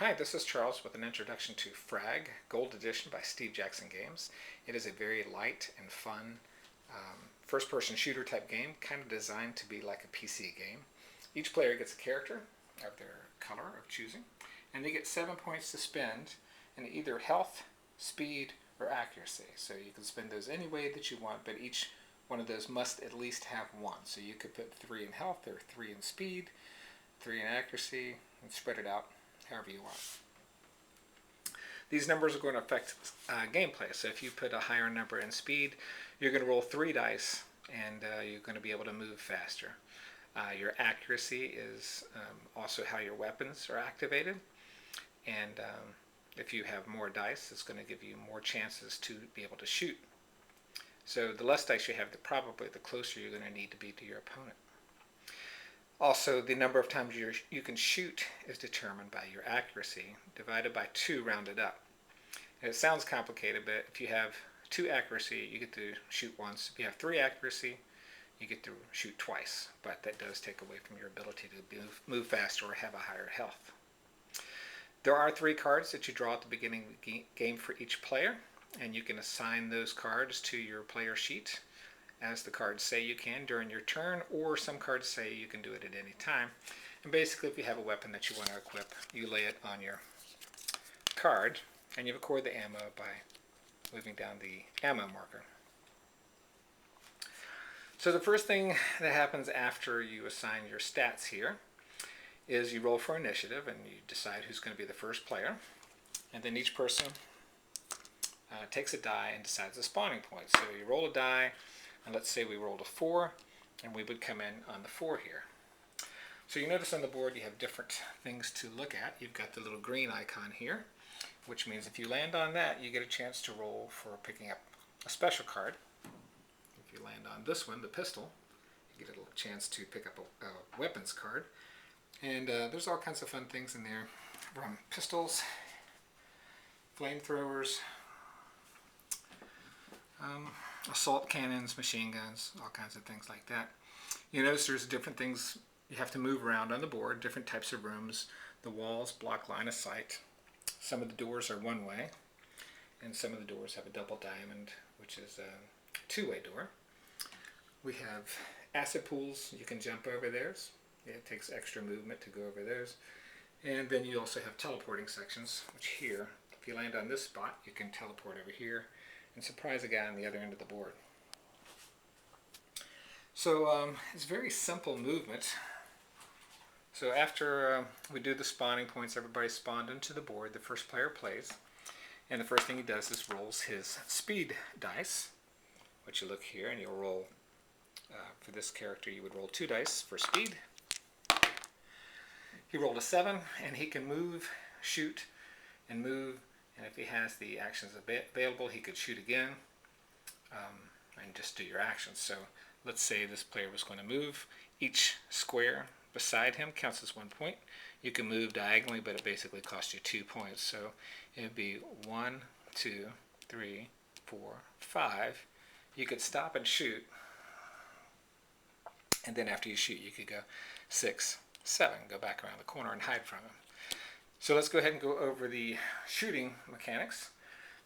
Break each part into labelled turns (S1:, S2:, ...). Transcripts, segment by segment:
S1: Hi, this is Charles with an introduction to Frag, Gold Edition by Steve Jackson Games. It is a very light and fun first-person shooter type game, kind of designed to be like a PC game. Each player gets a character of their color of choosing, and they get 7 points to spend in either health, speed, or accuracy. So you can spend those any way that you want, but each one of those must at least have one. So you could put 3 in health, or 3 in speed, 3 in accuracy, and spread it out however you want. These numbers are going to affect gameplay. So if you put a higher number in speed, you're going to roll 3 dice and you're going to be able to move faster. Your accuracy is also how your weapons are activated, and if you have more dice, it's going to give you more chances to be able to shoot. So the less dice you have, probably the closer you're going to need to be to your opponent. Also, the number of times you can shoot is determined by your accuracy, divided by 2 rounded up. And it sounds complicated, but if you have 2 accuracy, you get to shoot once. If you have 3 accuracy, you get to shoot twice, but that does take away from your ability to move faster or have a higher health. There are 3 cards that you draw at the beginning of the game for each player, and you can assign those cards to your player sheet as the cards say you can during your turn, or some cards say you can do it at any time. And basically, if you have a weapon that you want to equip, you lay it on your card, and you record the ammo by moving down the ammo marker. So the first thing that happens after you assign your stats here is you roll for initiative, and you decide who's going to be the first player. And then each person takes a die and decides the spawning point. So you roll a die, and let's say we rolled a 4, and we would come in on the 4 here. So you notice on the board you have different things to look at. You've got the little green icon here, which means if you land on that, you get a chance to roll for picking up a special card. If you land on this one, the pistol, you get a little chance to pick up a weapons card. And there's all kinds of fun things in there, from pistols, flamethrowers, assault cannons, machine guns, all kinds of things like that. You notice there's different things you have to move around on the board, different types of rooms. The walls block line of sight. Some of the doors are one way, and some of the doors have a double diamond, which is a two-way door. We have acid pools. You can jump over those. It takes extra movement to go over those. And then you also have teleporting sections, which here, if you land on this spot, you can teleport over here and surprise a guy on the other end of the board. So it's very simple movement. So after we do the spawning points, everybody's spawned into the board. The first player plays, and the first thing he does is rolls his speed dice, which you look here, and you'll roll, for this character you would roll 2 dice for speed. He rolled a 7, and he can move, shoot, and move. And if he has the actions available, he could shoot again and just do your actions. So let's say this player was going to move. Each square beside him counts as 1 point. You can move diagonally, but it basically costs you 2 points. So it would be 1, 2, 3, 4, 5. You could stop and shoot. And then after you shoot, you could go 6, 7, go back around the corner and hide from him. So let's go ahead and go over the shooting mechanics.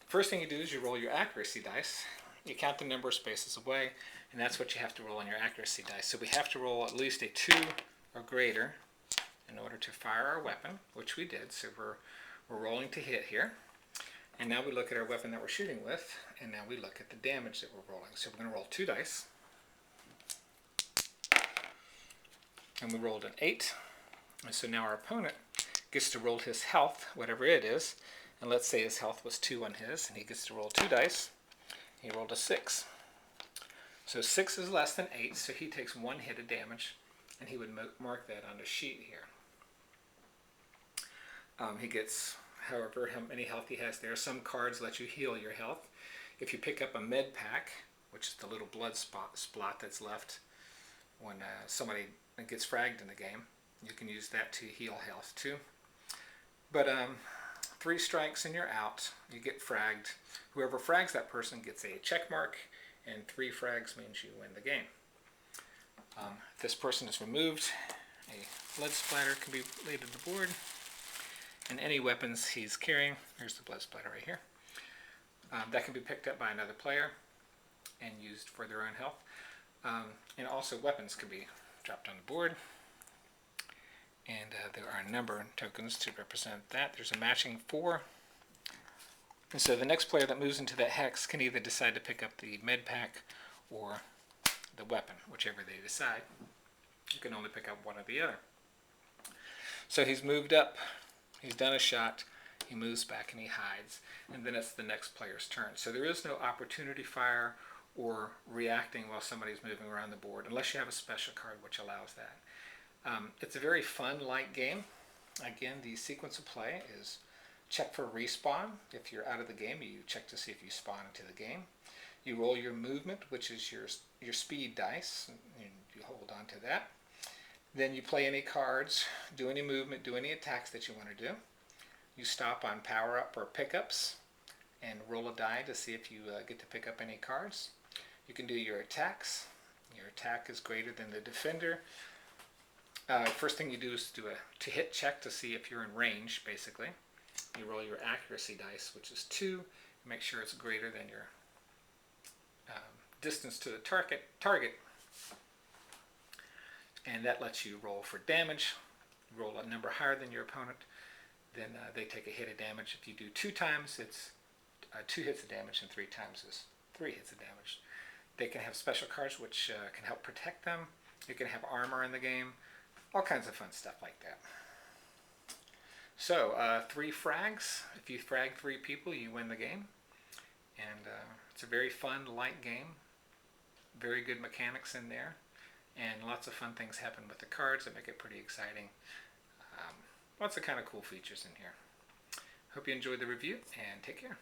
S1: The first thing you do is you roll your accuracy dice. You count the number of spaces away, and that's what you have to roll on your accuracy dice. So we have to roll at least a 2 or greater in order to fire our weapon, which we did. So we're rolling to hit here. And now we look at our weapon that we're shooting with, and now we look at the damage that we're rolling. So we're going to roll 2 dice. And we rolled an 8. And so now our opponent gets to roll his health, whatever it is, and let's say his health was 2 on his, and he gets to roll 2 dice. He rolled a 6. So 6 is less than 8, so he takes 1 hit of damage, and he would mark that on the sheet here. He gets, however, how many health he has there. Some cards let you heal your health. If you pick up a med pack, which is the little blood spot that's left when somebody gets fragged in the game, you can use that to heal health too. But 3 strikes and you're out. You get fragged. Whoever frags that person gets a check mark, and 3 frags means you win the game. If this person is removed, a blood splatter can be laid to the board. And any weapons he's carrying, here's the blood splatter right here, that can be picked up by another player and used for their own health. And also weapons can be dropped on the board. And there are a number of tokens to represent that. There's a matching 4. And so the next player that moves into that hex can either decide to pick up the med pack or the weapon, whichever they decide. You can only pick up one or the other. So he's moved up, he's done a shot, he moves back and he hides, and then it's the next player's turn. So there is no opportunity fire or reacting while somebody's moving around the board, unless you have a special card which allows that. It's a very fun, light game. Again, the sequence of play is check for respawn. If you're out of the game, you check to see if you spawn into the game. You roll your movement, which is your speed dice, and you hold on to that. Then you play any cards, do any movement, do any attacks that you want to do. You stop on power-up or pickups and roll a die to see if you get to pick up any cards. You can do your attacks. Your attack is greater than the defender. First thing you do is do a to-hit check to see if you're in range, basically. You roll your accuracy dice, which is 2. Make sure it's greater than your distance to the target. And that lets you roll for damage. Roll a number higher than your opponent, then they take a hit of damage. If you do 2 times, it's 2 hits of damage, and 3 times is 3 hits of damage. They can have special cards which can help protect them. You can have armor in the game. All kinds of fun stuff like that. So, 3 frags. If you frag 3 people, you win the game. And it's a very fun, light game. Very good mechanics in there. And lots of fun things happen with the cards that make it pretty exciting. Lots of kind of cool features in here. Hope you enjoyed the review, and take care.